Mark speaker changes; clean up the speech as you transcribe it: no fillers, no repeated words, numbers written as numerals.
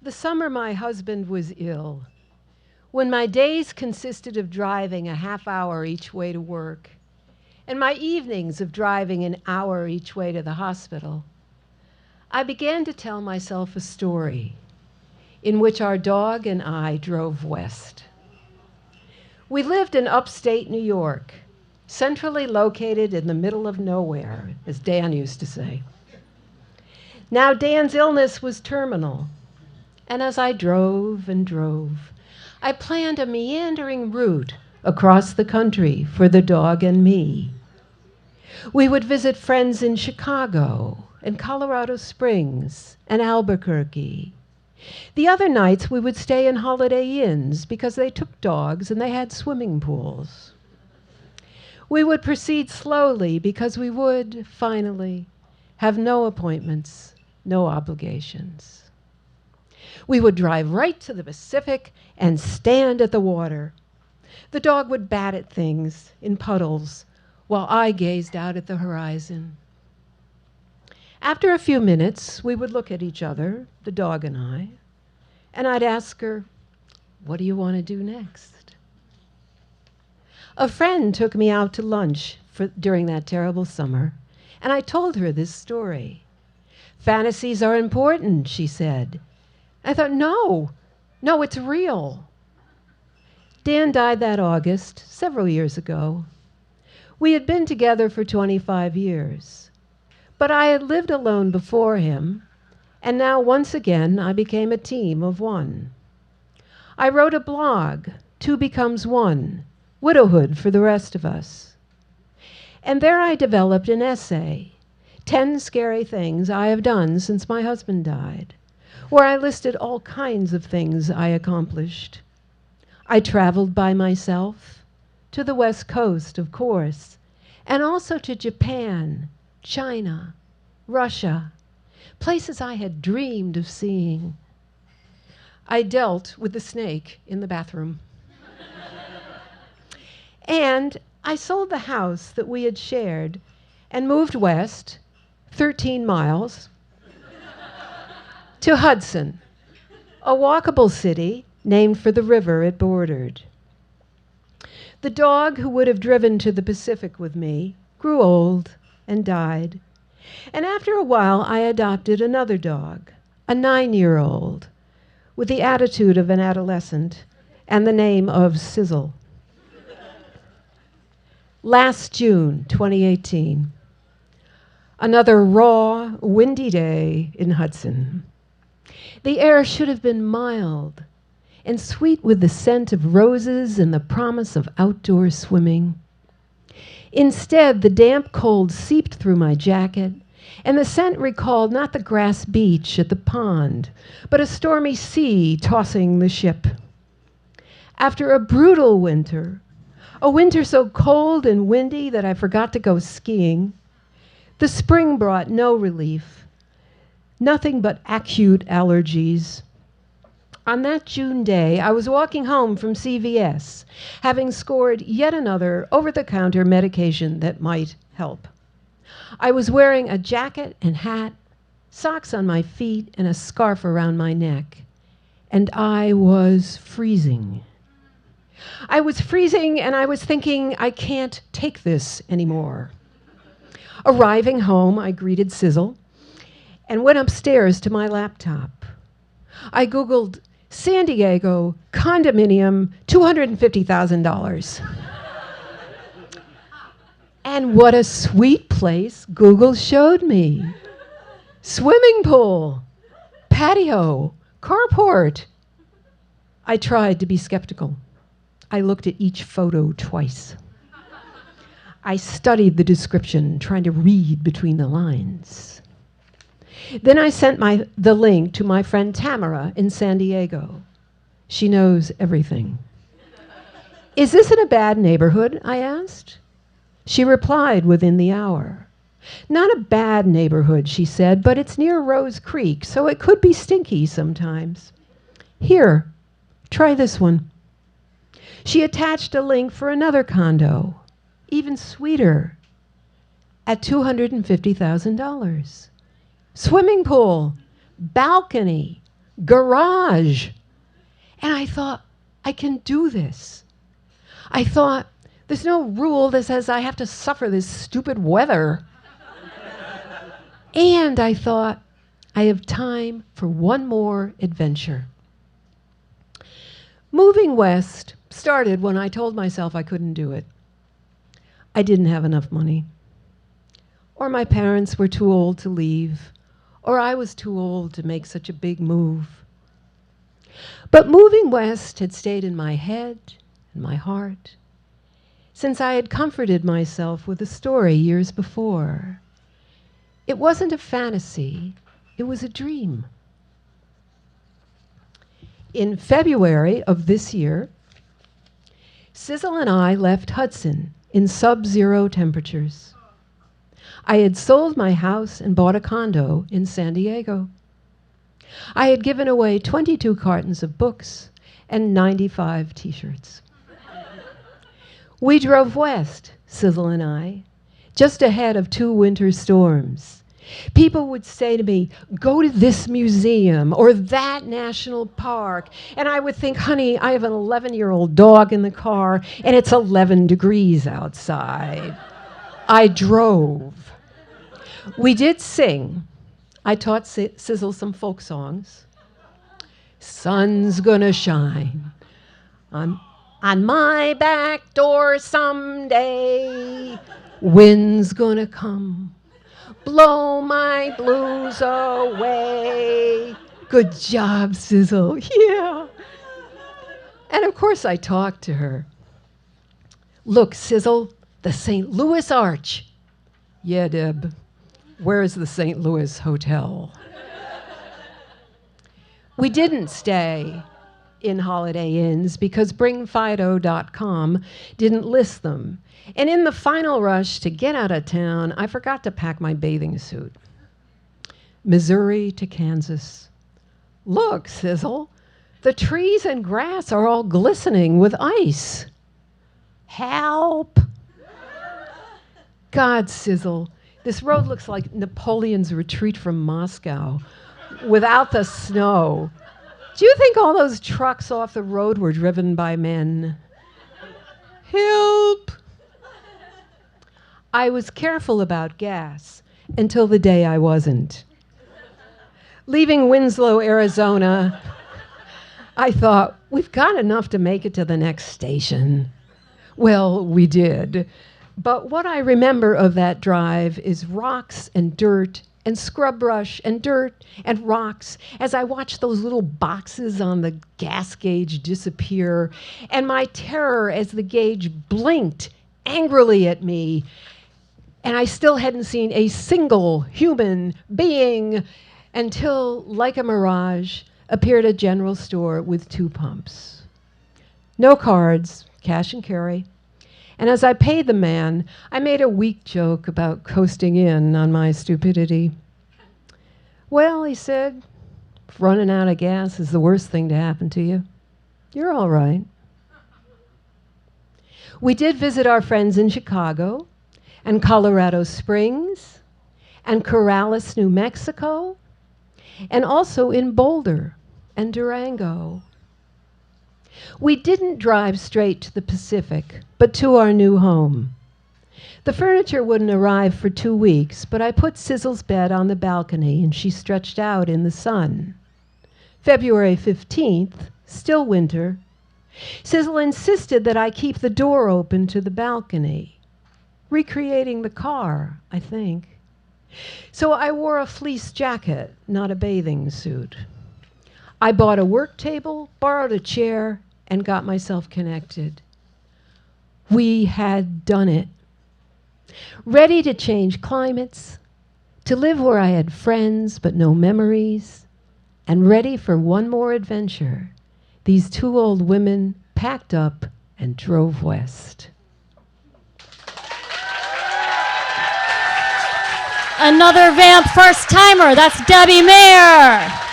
Speaker 1: The summer my husband was ill, when my days consisted of driving a half hour each way to work, and my evenings of driving an hour each way to the hospital, I began to tell myself a story in which our dog and I drove west. We lived in upstate New York, centrally located in the middle of nowhere, as Dan used to say. Now Dan's illness was terminal, and as I drove and drove, I planned a meandering route across the country for the dog and me. We would visit friends in Chicago and Colorado Springs and Albuquerque. The other nights we would stay in Holiday Inns because they took dogs and they had swimming pools. We would proceed slowly because we would, finally, have no appointments, no obligations. We would drive right to the Pacific and stand at the water. The dog would bat at things in puddles while I gazed out at the horizon. After a few minutes, we would look at each other, the dog and I'd ask her, "What do you want to do next?" A friend took me out to lunch during that terrible summer, and I told her this story. "Fantasies are important," she said. I thought, no, it's real. Dan died that August, several years ago. We had been together for 25 years, but I had lived alone before him, and now once again I became a team of one. I wrote a blog, Two Becomes One, Widowhood for the Rest of Us. And there I developed an essay, 10 Scary Things I Have Done Since My Husband Died, where I listed all kinds of things I accomplished. I traveled by myself, to the West Coast, of course, and also to Japan, China, Russia, places I had dreamed of seeing. I dealt with the snake in the bathroom. And I sold the house that we had shared and moved west, 13 miles, to Hudson, a walkable city named for the river it bordered. The dog who would have driven to the Pacific with me grew old and died. And after a while, I adopted another dog, a 9-year-old, with the attitude of an adolescent and the name of Sizzle. Last June, 2018, another raw, windy day in Hudson. The air should have been mild and sweet with the scent of roses and the promise of outdoor swimming. Instead, the damp cold seeped through my jacket, and the scent recalled not the grass beach at the pond, but a stormy sea tossing the ship. After a brutal winter, a winter so cold and windy that I forgot to go skiing, the spring brought no relief. Nothing but acute allergies. On that June day, I was walking home from CVS, having scored yet another over-the-counter medication that might help. I was wearing a jacket and hat, socks on my feet, and a scarf around my neck, and I was freezing. I was freezing, and I was thinking, I can't take this anymore. Arriving home, I greeted Sizzle and went upstairs to my laptop. I Googled San Diego condominium, $250,000. And what a sweet place Google showed me. Swimming pool, patio, carport. I tried to be skeptical. I looked at each photo twice. I studied the description, trying to read between the lines. Then I sent the link to my friend Tamara in San Diego. She knows everything. "Is this in a bad neighborhood?" I asked. She replied within the hour. "Not a bad neighborhood," she said, "but it's near Rose Creek, so it could be stinky sometimes. Here, try this one." She attached a link for another condo, even sweeter, at $250,000. Swimming pool, balcony, garage. And I thought, I can do this. I thought, there's no rule that says I have to suffer this stupid weather. And I thought, I have time for one more adventure. Moving west started when I told myself I couldn't do it. I didn't have enough money. Or my parents were too old to leave. Or I was too old to make such a big move. But moving west had stayed in my head and my heart since I had comforted myself with a story years before. It wasn't a fantasy, it was a dream. In February of this year, Sizzle and I left Hudson in sub-zero temperatures. I had sold my house and bought a condo in San Diego. I had given away 22 cartons of books and 95 t-shirts. We drove west, Sizzle and I, just ahead of 2 winter storms. People would say to me, go to this museum or that national park. And I would think, honey, I have an 11-year-old dog in the car and it's 11 degrees outside. I drove. We did sing. I taught Sizzle some folk songs. Sun's gonna shine on my back door someday. Wind's gonna come, blow my blues away. Good job, Sizzle. Yeah. And of course I talked to her. Look, Sizzle, the St. Louis Arch. Yeah, Deb. Where's the St. Louis Hotel? We didn't stay in Holiday Inns because BringFido.com didn't list them. And in the final rush to get out of town, I forgot to pack my bathing suit. Missouri to Kansas. Look, Sizzle, the trees and grass are all glistening with ice. Help! God, Sizzle, this road looks like Napoleon's retreat from Moscow without the snow. Do you think all those trucks off the road were driven by men? Help! I was careful about gas until the day I wasn't. Leaving Winslow, Arizona, I thought, we've got enough to make it to the next station. Well, we did. But what I remember of that drive is rocks and dirt and scrub brush and dirt and rocks as I watched those little boxes on the gas gauge disappear, and my terror as the gauge blinked angrily at me, and I still hadn't seen a single human being until, like a mirage, appeared a general store with 2 pumps. No cards, cash and carry. And as I paid the man, I made a weak joke about coasting in on my stupidity. Well, he said, if running out of gas is the worst thing to happen to you, you're all right. We did visit our friends in Chicago and Colorado Springs and Corrales, New Mexico, and also in Boulder and Durango. We didn't drive straight to the Pacific, but to our new home. The furniture wouldn't arrive for 2 weeks, but I put Sizzle's bed on the balcony and she stretched out in the sun. February 15th, still winter, Sizzle insisted that I keep the door open to the balcony, recreating the car, I think. So I wore a fleece jacket, not a bathing suit. I bought a work table, borrowed a chair, and got myself connected. We had done it. Ready to change climates, to live where I had friends but no memories, and ready for one more adventure, these 2 old women packed up and drove west.
Speaker 2: Another VAMP first-timer, that's Debby Mayer.